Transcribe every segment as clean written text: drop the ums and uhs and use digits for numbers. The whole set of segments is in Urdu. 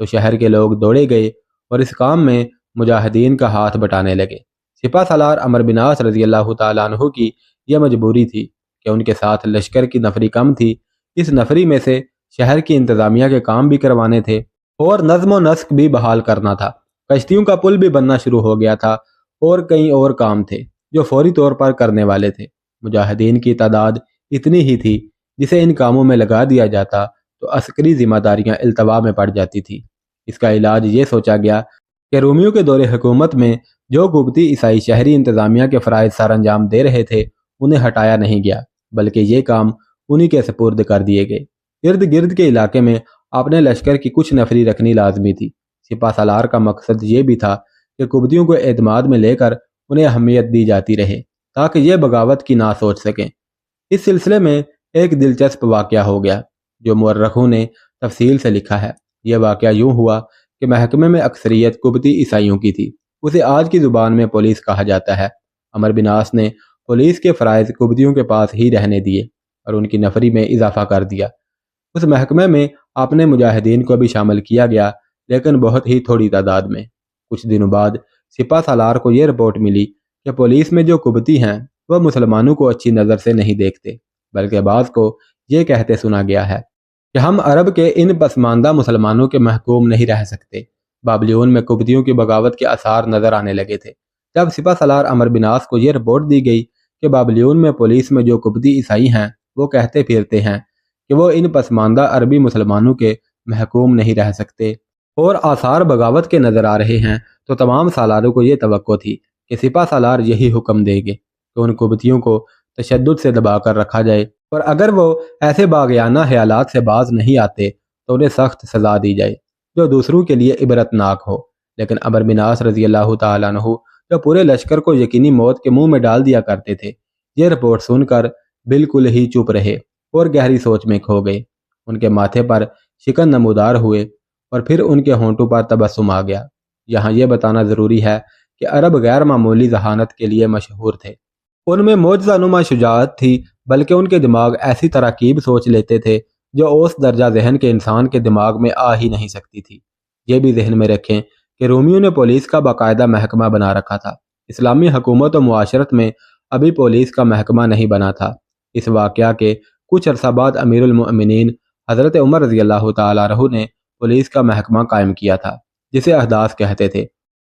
تو شہر کے لوگ دوڑے گئے اور اس کام میں مجاہدین کا ہاتھ بٹانے لگے۔ سپہ سالار عمرو بن عاص رضی اللہ تعالیٰ عنہ کی یہ مجبوری تھی کہ ان کے ساتھ لشکر کی نفری کم تھی۔ اس نفری میں سے شہر کی انتظامیہ کے کام بھی کروانے تھے اور نظم و نسق بھی بحال کرنا تھا۔ کشتیوں کا پل بھی بننا شروع ہو گیا تھا اور کئی اور کام تھے جو فوری طور پر کرنے والے تھے۔ مجاہدین کی تعداد اتنی ہی تھی جسے ان کاموں میں لگا دیا جاتا تو عسکری ذمہ داریاں التوا میں پڑ جاتی تھی۔ اس کا علاج یہ سوچا گیا کہ رومیوں کے دور حکومت میں جو قبطی عیسائی شہری انتظامیہ کے فرائض سر انجام دے رہے تھے انہیں ہٹایا نہیں گیا، بلکہ یہ کام انہی کے سپرد کر دیے گئے۔ ارد گرد کے علاقے میں اپنے لشکر کی کچھ نفری رکھنی لازمی تھی۔ سپہ سالار کا مقصد یہ بھی تھا کہ قبطیوں کو اعتماد میں لے کر انہیں اہمیت دی جاتی رہے تاکہ یہ بغاوت کی نہ سوچ سکیں۔ اس سلسلے میں ایک دلچسپ واقعہ ہو گیا جو مورخوں نے تفصیل سے لکھا ہے۔ یہ واقعہ یوں ہوا کہ محکمے میں اکثریت قبطی عیسائیوں کی تھی۔ اسے آج کی زبان میں پولیس کہا جاتا ہے۔ عمرو بن عاص نے پولیس کے فرائض قبطیوں کے پاس ہی رہنے دیے اور ان کی نفری میں اضافہ کر دیا۔ اس محکمے میں اپنے مجاہدین کو بھی شامل کیا گیا، لیکن بہت ہی تھوڑی تعداد میں۔ کچھ دنوں بعد سپہ سالار کو یہ رپورٹ ملی کہ پولیس میں جو قبطی ہیں وہ مسلمانوں کو اچھی نظر سے نہیں دیکھتے، بلکہ بعض کو یہ کہتے سنا گیا ہے کہ ہم عرب کے ان پسماندہ مسلمانوں کے محکوم نہیں رہ سکتے۔ بابلیون میں قبطیوں کی بغاوت کے آثار نظر آنے لگے تھے۔ جب سپہ سالار عمرو بن عاص کو یہ رپورٹ دی گئی کہ بابلیون میں پولیس میں جو قبطی عیسائی ہیں وہ کہتے پھرتے ہیں کہ وہ ان پسماندہ عربی مسلمانوں کے محکوم نہیں رہ سکتے اور آثار بغاوت کے نظر آ رہے ہیں، تو تمام سالاروں کو یہ توقع تھی کہ سپہ سالار یہی حکم دے گے کہ ان قبطیوں کو تشدد سے دبا کر رکھا جائے، اور اگر وہ ایسے باغیانہ خیالات سے باز نہیں آتے تو انہیں سخت سزا دی جائے جو دوسروں کے لیے عبرتناک ہو۔ لیکن عمرو بن عاص رضی اللہ تعالیٰ عنہ جو پورے لشکر کو یقینی موت کے منہ میں ڈال دیا کرتے تھے، یہ رپورٹ سن کر بالکل ہی چپ رہے اور گہری سوچ میں کھو گئے۔ ان کے ماتھے پر شکن نمودار ہوئے اور پھر ان کے ہونٹوں پر تبسم آ گیا۔ یہاں یہ بتانا ضروری ہے کہ عرب غیر معمولی ذہانت کے لیے مشہور تھے۔ ان میں معجزہ نما شجاعت تھی، بلکہ ان کے دماغ ایسی تراکیب سوچ لیتے تھے جو اوسط درجہ ذہن کے انسان کے دماغ میں آ ہی نہیں سکتی تھی۔ یہ بھی ذہن میں رکھیں کہ رومیوں نے پولیس کا باقاعدہ محکمہ بنا رکھا تھا۔ اسلامی حکومت و معاشرت میں ابھی پولیس کا محکمہ نہیں بنا تھا۔ اس واقعہ کے کچھ عرصہ بعد امیر المؤمنین حضرت عمر رضی اللہ تعالیٰ عنہ نے پولیس کا محکمہ قائم کیا تھا، جسے احداث کہتے تھے،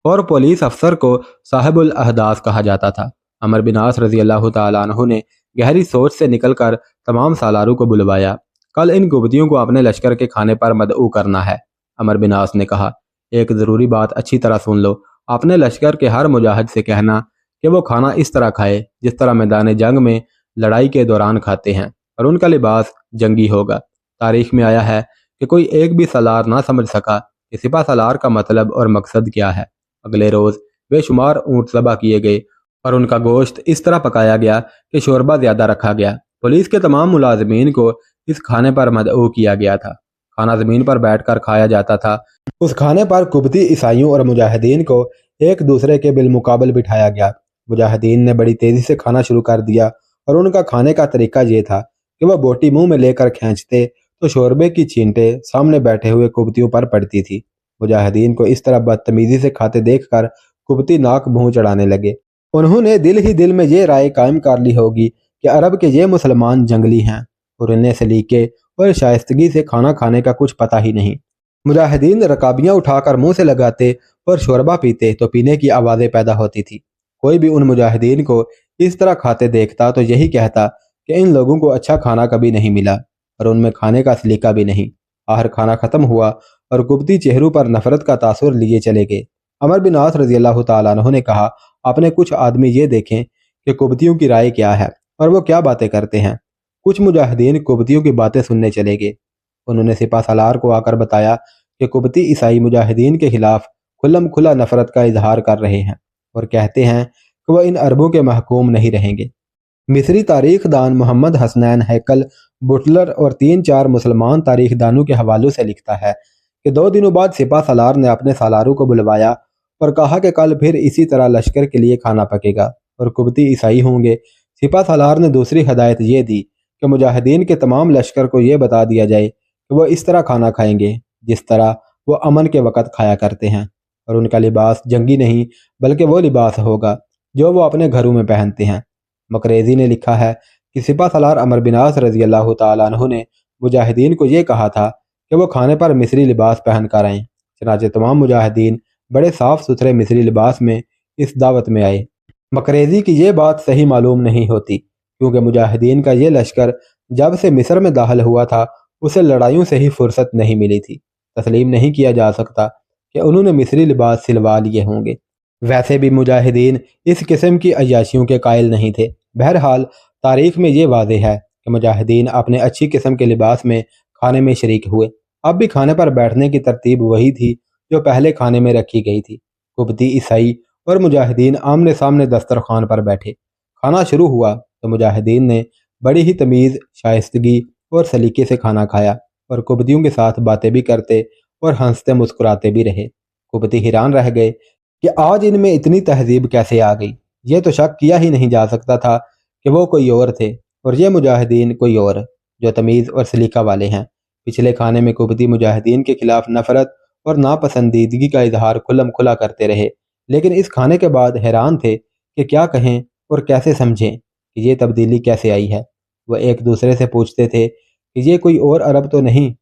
اور پولیس افسر کو صاحب الاحداث کہا جاتا تھا۔ عمرو بن عاص رضی اللہ تعالیٰ عنہ نے گہری سوچ سے نکل کر تمام سالاروں کو بلوایا۔ کل ان قبطیوں کو اپنے لشکر کے کھانے پر مدعو کرنا ہے۔ عمرو بن عاص نے کہا، ایک ضروری بات اچھی طرح سن لو، اپنے لشکر کے ہر مجاہد سے کہنا کہ وہ کھانا اس طرح کھائے جس طرح میدان جنگ میں لڑائی کے دوران کھاتے ہیں، اور ان کا لباس جنگی ہوگا۔ تاریخ میں آیا ہے کہ کوئی ایک بھی سالار نہ سمجھ سکا کہ سپہ سالار کا مطلب اور مقصد کیا ہے۔ اگلے روز بے شمار اونٹ ذبح کیے گئے اور ان کا گوشت اس طرح پکایا گیا کہ شوربہ زیادہ رکھا گیا۔ پولیس کے تمام ملازمین کو اس کھانے پر مدعو کیا گیا تھا۔ کھانا زمین پر بیٹھ کر کھایا جاتا تھا۔ اس کھانے پر قبطی عیسائیوں اور مجاہدین کو ایک دوسرے کے بالمقابل بٹھایا گیا۔ مجاہدین نے بڑی تیزی سے کھانا شروع کر دیا، اور ان کا کھانے کا طریقہ یہ تھا کہ وہ بوٹی منہ میں لے کر کھینچتے تو شوربے کی چھینٹیں سامنے بیٹھے ہوئے قبطیوں پر پڑتی تھی۔ مجاہدین کو اس طرح بدتمیزی سے کھاتے دیکھ کر قبطی ناک منہ چڑھانے لگے۔ انہوں نے دل ہی دل میں یہ رائے قائم کر لی ہوگی کہ عرب کے یہ مسلمان جنگلی ہیں اور انہیں سلیقے اور شائستگی سے کھانا کھانے کا کچھ پتہ ہی نہیں۔ مجاہدین رکابیاں اٹھا کر منہ سے لگاتے اور شوربہ پیتے تو پینے کی آوازیں پیدا ہوتی تھی۔ کوئی بھی ان مجاہدین کو اس طرح کھاتے دیکھتا تو یہی کہتا کہ ان لوگوں کو اچھا کھانا کبھی نہیں ملا اور ان میں کھانے کا سلیقہ بھی نہیں۔ آخر کھانا ختم ہوا اور قبطی چہروں پر نفرت کا تاثر لیے چلے گئے۔ عمرو بن عاص رضی اللہ تعالیٰ عنہ نے کہا، اپنے کچھ آدمی یہ دیکھیں کہ قبطیوں کی رائے کیا ہے اور وہ کیا باتیں کرتے ہیں۔ کچھ مجاہدین قبطیوں کی باتیں سننے چلے گئے۔ انہوں نے سپہ سالار کو آ کر بتایا کہ قبطی عیسائی مجاہدین کے خلاف کھلم کھلا نفرت کا اظہار کر رہے ہیں اور کہتے ہیں کہ وہ ان عربوں کے محکوم نہیں رہیں گے۔ مصری تاریخ دان محمد حسنین ہیکل بٹلر اور 3-4 مسلمان تاریخ دانوں کے حوالوں سے لکھتا ہے کہ 2 دنوں بعد سپہ سالار نے اپنے سالاروں کو بلوایا اور کہا کہ کل پھر اسی طرح لشکر کے لیے کھانا پکے گا اور قبطی عیسائی ہوں گے۔ سپہ سالار نے دوسری ہدایت یہ دی کہ مجاہدین کے تمام لشکر کو یہ بتا دیا جائے کہ وہ اس طرح کھانا کھائیں گے جس طرح وہ امن کے وقت کھایا کرتے ہیں، اور ان کا لباس جنگی نہیں بلکہ وہ لباس ہوگا جو وہ اپنے گھروں میں پہنتے ہیں۔ مقریزی نے لکھا ہے کہ سپہ سالار عمرو بن عاص رضی اللہ تعالیٰ عنہ نے مجاہدین کو یہ کہا تھا کہ وہ کھانے پر مصری لباس پہن کر آئیں۔ چنانچہ تمام مجاہدین بڑے صاف ستھرے مصری لباس میں اس دعوت میں آئے۔ مقریزی کی یہ بات صحیح معلوم نہیں ہوتی، کیونکہ مجاہدین کا یہ لشکر جب سے مصر میں داخل ہوا تھا اسے لڑائیوں سے ہی فرصت نہیں ملی تھی۔ تسلیم نہیں کیا جا سکتا کہ انہوں نے مصری لباس سلوا لیے ہوں گے۔ ویسے بھی مجاہدین اس قسم کی عیاشیوں کے قائل نہیں تھے۔ بہرحال تاریخ میں یہ واضح ہے کہ مجاہدین اپنے اچھی قسم کے لباس میں کھانے میں شریک ہوئے۔ اب بھی کھانے پر بیٹھنے کی ترتیب وہی تھی جو پہلے کھانے میں رکھی گئی تھی۔ قبطی، عیسائی اور مجاہدین آمنے سامنے دسترخوان پر بیٹھے۔ کھانا شروع ہوا تو مجاہدین نے بڑی ہی تمیز، شائستگی اور سلیقے سے کھانا کھایا، اور قبطیوں کے ساتھ باتیں بھی کرتے اور ہنستے مسکراتے بھی رہے۔ قبطی حیران رہ گئے کہ آج ان میں اتنی تہذیب کیسے آ گئی۔ یہ تو شک کیا ہی نہیں جا سکتا تھا کہ وہ کوئی اور تھے، اور یہ مجاہدین کوئی اور جو تمیز اور سلیقہ والے ہیں۔ پچھلے کھانے میں قبطی مجاہدین کے خلاف نفرت اور ناپسندیدگی کا اظہار کھلم کھلا کرتے رہے، لیکن اس کھانے کے بعد حیران تھے کہ کیا کہیں اور کیسے سمجھیں کہ یہ تبدیلی کیسے آئی ہے۔ وہ ایک دوسرے سے پوچھتے تھے کہ یہ کوئی اور عرب تو نہیں؟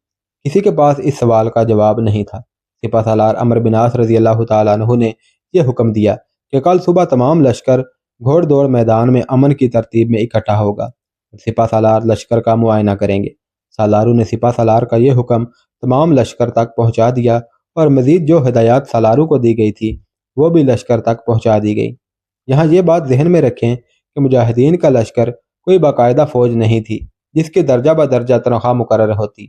کسی کے پاس اس سوال کا جواب نہیں تھا۔ سپہ سالار عمرو بن عاص رضی اللہ تعالیٰ عنہ نے یہ حکم دیا کہ کل صبح تمام لشکر گھوڑ دوڑ میدان میں امن کی ترتیب میں اکٹھا ہوگا۔ سپہ سالار لشکر کا معائنہ کریں گے۔ سالاروں نے سپہ سالار کا یہ حکم تمام لشکر تک پہنچا دیا، اور مزید جو ہدایات سالاروں کو دی گئی تھی وہ بھی لشکر تک پہنچا دی گئی۔ یہاں یہ بات ذہن میں رکھیں کہ مجاہدین کا لشکر کوئی باقاعدہ فوج نہیں تھی جس کی درجہ بدرجہ تنخواہ مقرر ہوتی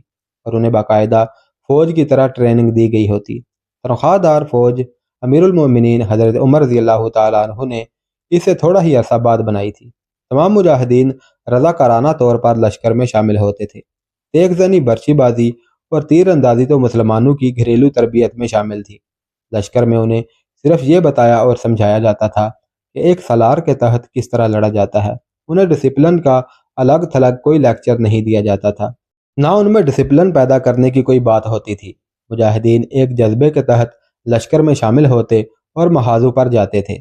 اور انہیں باقاعدہ فوج کی طرح ٹریننگ دی گئی ہوتی۔ تنخواہ دار فوج امیر المومنین حضرت عمر رضی اللہ تعالیٰ عنہ نے اس سے تھوڑا ہی عرصہ بعد بنائی تھی۔ تمام مجاہدین رضاکارانہ طور پر لشکر میں شامل ہوتے تھے۔ تیغ زنی، برچی بازی اور تیر اندازی تو مسلمانوں کی گھریلو تربیت میں شامل تھی۔ لشکر میں انہیں صرف یہ بتایا اور سمجھایا جاتا تھا کہ ایک سالار کے تحت کس طرح لڑا جاتا ہے۔ انہیں ڈسپلن کا الگ تھلگ کوئی لیکچر نہیں دیا جاتا تھا، نہ ان میں ڈسپلن پیدا کرنے کی کوئی بات ہوتی تھی۔ مجاہدین ایک جذبے کے تحت لشکر میں شامل ہوتے اور محاذوں پر جاتے تھے۔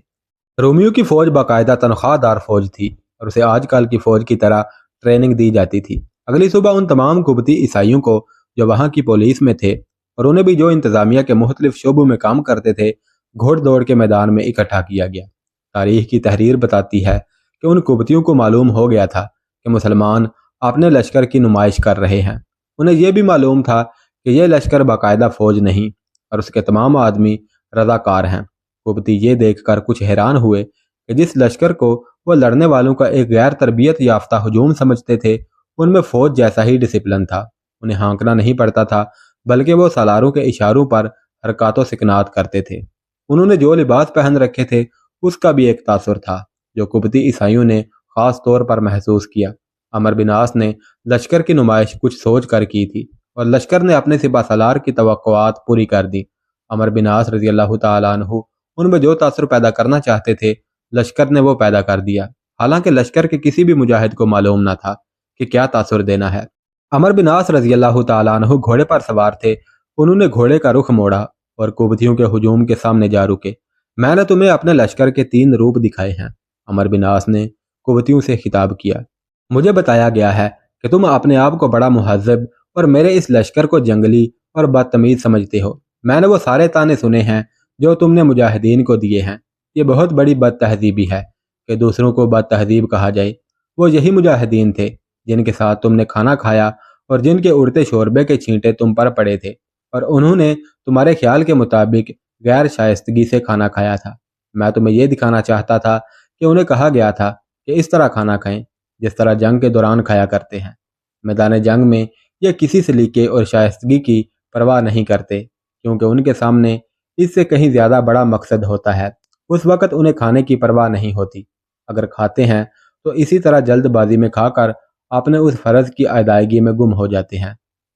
رومیوں کی فوج باقاعدہ تنخواہ دار فوج تھی اور اسے آج کل کی فوج کی طرح ٹریننگ دی جاتی تھی۔ اگلی صبح ان تمام قبطی عیسائیوں کو جو وہاں کی پولیس میں تھے اور انہیں بھی جو انتظامیہ کے مختلف شعبوں میں کام کرتے تھے، گھوڑ دوڑ کے میدان میں اکٹھا کیا گیا۔ تاریخ کی تحریر بتاتی ہے کہ ان قبطیوں کو معلوم ہو گیا تھا کہ مسلمان اپنے لشکر کی نمائش کر رہے ہیں۔ انہیں یہ بھی معلوم تھا کہ یہ لشکر باقاعدہ فوج نہیں اور اس کے تمام آدمی رضاکار ہیں۔ قبطی یہ دیکھ کر کچھ حیران ہوئے کہ جس لشکر کو وہ لڑنے والوں کا ایک غیر تربیت یافتہ ہجوم سمجھتے تھے، ان میں فوج جیسا ہی ڈسپلن تھا۔ انہیں ہانکنا نہیں پڑتا تھا، بلکہ وہ سالاروں کے اشاروں پر حرکات و سکنات کرتے تھے۔ انہوں نے جو لباس پہن رکھے تھے اس کا بھی ایک تاثر تھا جو قبطی عیسائیوں نے خاص طور پر محسوس کیا۔ عمرو بن عاص نے لشکر کی نمائش کچھ سوچ کر کی تھی اور لشکر نے اپنے سپہ سالار کی توقعات پوری کر دی۔ عمرو بن عاص رضی اللہ تعالیٰ عنہ ان میں جو تاثر پیدا کرنا چاہتے تھے لشکر نے وہ پیدا کر دیا، حالانکہ لشکر کے کسی بھی مجاہد کو معلوم نہ تھا کہ کیا تاثر دینا ہے۔ عمرو بن عاص رضی اللہ تعالیٰ عنہ گھوڑے پر سوار تھے۔ انہوں نے گھوڑے کا رخ موڑا اور قبطیوں کے ہجوم کے سامنے جا رکے۔ میں نے تمہیں اپنے لشکر کے 3 روپ دکھائے ہیں، عمرو بن عاص نے قبطیوں سے خطاب کیا۔ مجھے بتایا گیا ہے کہ تم اپنے آپ کو بڑا مہذب اور میرے اس لشکر کو جنگلی اور بدتمیز سمجھتے ہو۔ میں نے وہ سارے طعنے سنے ہیں جو تم نے مجاہدین کو دیے ہیں۔ یہ بہت بڑی بد تہذیبی ہے کہ دوسروں کو بد تہذیب کہا جائے۔ وہ یہی مجاہدین تھے جن کے ساتھ تم نے کھانا کھایا اور جن کے اڑتے شوربے کے چھینٹے تم پر پڑے تھے، اور انہوں نے تمہارے خیال کے مطابق غیر شائستگی سے کھانا کھایا تھا۔ میں تمہیں یہ دکھانا چاہتا تھا کہ انہیں کہا گیا تھا کہ اس طرح کھانا کھائیں جس طرح جنگ کے دوران کھایا کرتے ہیں۔ میدان جنگ میں یہ کسی سلیقے اور شائستگی کی پرواہ نہیں کرتے، کیونکہ ان کے سامنے اس سے کہیں زیادہ بڑا مقصد ہوتا ہے۔ اس وقت انہیں کھانے کی پرواہ نہیں ہوتی۔ اگر کھاتے ہیں تو اسی طرح جلد بازی میں کھا کر اپنے اس فرض کی ادائیگی میں گم ہو جاتے ہیں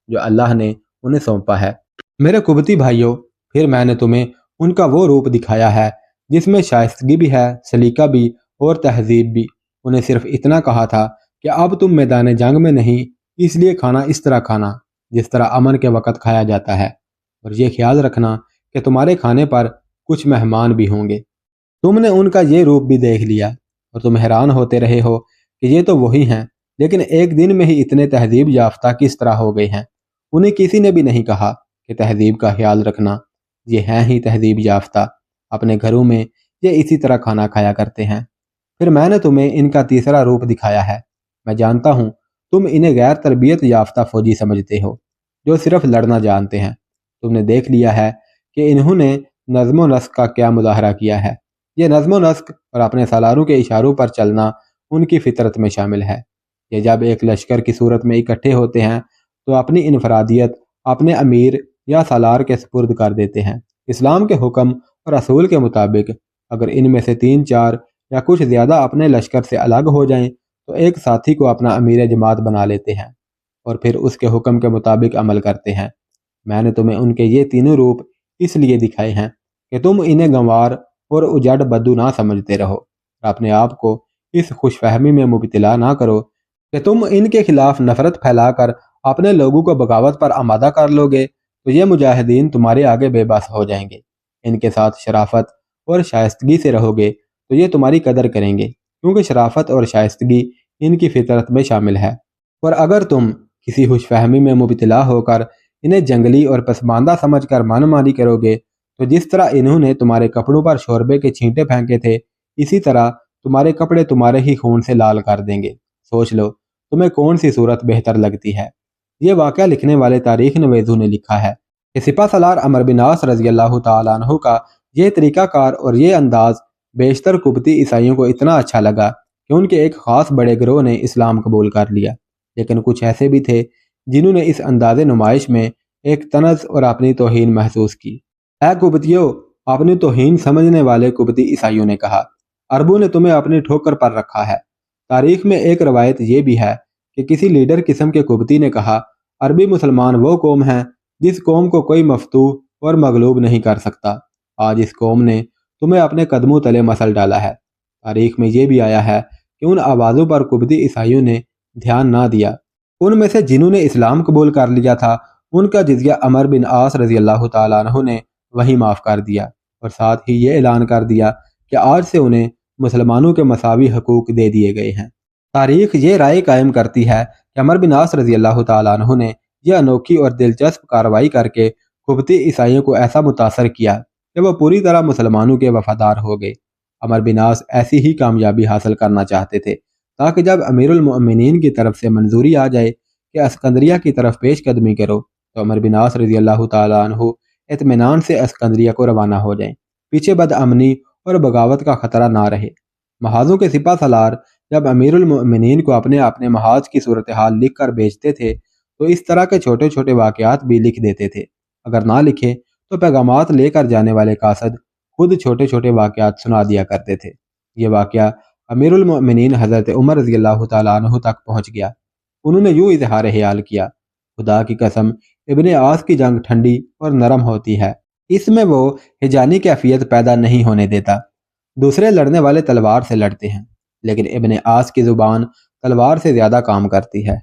جو اللہ نے انہیں سونپا ہے۔ میرے قبطی بھائیوں، پھر میں نے تمہیں ان کا وہ روپ دکھایا ہے جس میں شائستگی بھی ہے، سلیقہ بھی اور تہذیب بھی۔ انہیں صرف اتنا کہا تھا کہ اب تم میدان جنگ میں نہیں، اس لیے کھانا اس طرح کھانا جس طرح امن کے وقت کھایا جاتا ہے۔ اور یہ خیال رکھنا کہ تمہارے کھانے پر کچھ مہمان بھی ہوں گے۔ تم نے ان کا یہ روپ بھی دیکھ لیا اور تم حیران ہوتے رہے ہو کہ یہ تو وہی ہیں، لیکن ایک دن میں ہی اتنے تہذیب یافتہ کس طرح ہو گئے ہیں۔ انہیں کسی نے بھی نہیں کہا کہ تہذیب کا خیال رکھنا، یہ ہیں ہی تہذیب یافتہ، اپنے گھروں میں یہ اسی طرح کھانا کھایا کرتے ہیں۔ پھر میں نے تمہیں ان کا تیسرا روپ دکھایا ہے۔ میں جانتا ہوں تم انہیں غیر تربیت یافتہ فوجی سمجھتے ہو جو صرف لڑنا جانتے ہیں۔ تم نے دیکھ لیا ہے کہ انہوں نے نظم و نسق کا کیا مظاہرہ کیا ہے۔ یہ نظم و نسق اور اپنے سالاروں کے اشاروں پر چلنا ان کی فطرت میں شامل ہے۔ یہ جب ایک لشکر کی صورت میں اکٹھے ہوتے ہیں تو اپنی انفرادیت اپنے امیر یا سالار کے سپرد کر دیتے ہیں۔ اسلام کے حکم اور اصول کے مطابق اگر ان میں سے 3-4 یا کچھ زیادہ اپنے لشکر سے الگ ہو جائیں تو ایک ساتھی کو اپنا امیر جماعت بنا لیتے ہیں اور پھر اس کے حکم کے مطابق عمل کرتے ہیں۔ میں نے تمہیں ان کے یہ تینوں روپ اس لیے دکھائے ہیں کہ تم انہیں گنوار اور اجڑ بدو نہ سمجھتے رہو اور اپنے آپ کو اس خوش فہمی میں مبتلا نہ کرو کہ تم ان کے خلاف نفرت پھیلا کر اپنے لوگوں کو بغاوت پر آمادہ کر لو گے تو یہ مجاہدین تمہارے آگے بے بس ہو جائیں گے۔ ان کے ساتھ شرافت اور شائستگی سے رہو گے تو یہ تمہاری قدر کریں گے، کیونکہ شرافت اور شائستگی ان کی فطرت میں شامل ہے۔ اور اگر تم کسی خوش فہمی میں مبتلا ہو کر انہیں جنگلی اور پسماندہ سمجھ کر من مانی کرو گے تو جس طرح انہوں نے تمہارے کپڑوں پر شوربے کے چھینٹے پھینکے تھے، اسی طرح تمہارے کپڑے تمہارے ہی خون سے لال کر دیں گے۔ سوچ لو تمہیں کون سی صورت بہتر لگتی ہے۔ یہ واقعہ لکھنے والے تاریخ نویسوں نے لکھا ہے کہ سپہ سالار عمرو بن عاص رضی اللہ تعالیٰ عنہ کا یہ طریقہ کار اور یہ انداز بیشتر قبطی عیسائیوں کو اتنا اچھا لگا کہ ان کے ایک خاص بڑے گروہ نے اسلام قبول کر لیا، لیکن کچھ ایسے بھی تھے جنہوں نے اس انداز نمائش میں ایک طنز اور اپنی توہین محسوس کی۔ اے قبطیوں، اپنی توہین سمجھنے والے قبطی عیسائیوں نے کہا، عربوں نے تمہیں اپنی ٹھوکر پر رکھا ہے۔ تاریخ میں ایک روایت یہ بھی ہے کہ کسی لیڈر قسم کے قبطی نے کہا، عربی مسلمان وہ قوم ہیں جس قوم کو کوئی مفتوح اور مغلوب نہیں کر سکتا۔ آج اس قوم نے تمہیں اپنے قدموں تلے مسل ڈالا ہے۔ تاریخ میں یہ بھی آیا ہے کہ ان آوازوں پر قبطی عیسائیوں نے دھیان نہ دیا۔ ان میں سے جنہوں نے اسلام قبول کر لیا تھا ان کا جزیہ عمرو بن عاص رضی اللہ تعالیٰ عنہ نے وہی معاف کر دیا اور ساتھ ہی یہ اعلان کر دیا کہ آج سے انہیں مسلمانوں کے مساوی حقوق دے دیے گئے ہیں۔ تاریخ یہ رائے قائم کرتی ہے کہ عمرو بن عاص رضی اللہ تعالیٰ عنہ نے یہ انوکھی اور دلچسپ کارروائی کر کے قبطی عیسائیوں کو ایسا متاثر کیا کہ وہ پوری طرح مسلمانوں کے وفادار ہو گئے۔ عمرو بن عاص ایسی ہی کامیابی حاصل کرنا چاہتے تھے تاکہ جب امیر المؤمنین کی طرف سے منظوری آ جائے کہ اسکندریہ کی طرف پیش قدمی کرو تو عمرو بن عاص رضی اللہ تعالیٰ عنہ اطمینان سے اسکندریہ کو روانہ ہو جائیں، پیچھے بدامنی اور بغاوت کا خطرہ نہ رہے۔ محاذوں کے سپہ سالار جب امیر المؤمنین کو اپنے اپنے محاذ کی صورتحال لکھ کر بھیجتے تھے تو اس طرح کے چھوٹے چھوٹے واقعات بھی لکھ دیتے تھے۔ اگر نہ لکھے تو پیغامات لے کر جانے والے قاصد خود چھوٹے چھوٹے واقعات سنا دیا کرتے تھے۔ یہ واقعہ امیر المؤمنین حضرت عمر رضی اللہ تعالیٰ عنہ تک پہنچ گیا۔ انہوں نے یوں اظہار خیال کیا، خدا کی قسم ابن عاص کی جنگ ٹھنڈی اور نرم ہوتی ہے، اس میں وہ ہجانی کیفیت پیدا نہیں ہونے دیتا۔ دوسرے لڑنے والے تلوار سے لڑتے ہیں لیکن ابن عاص کی زبان تلوار سے زیادہ کام کرتی ہے۔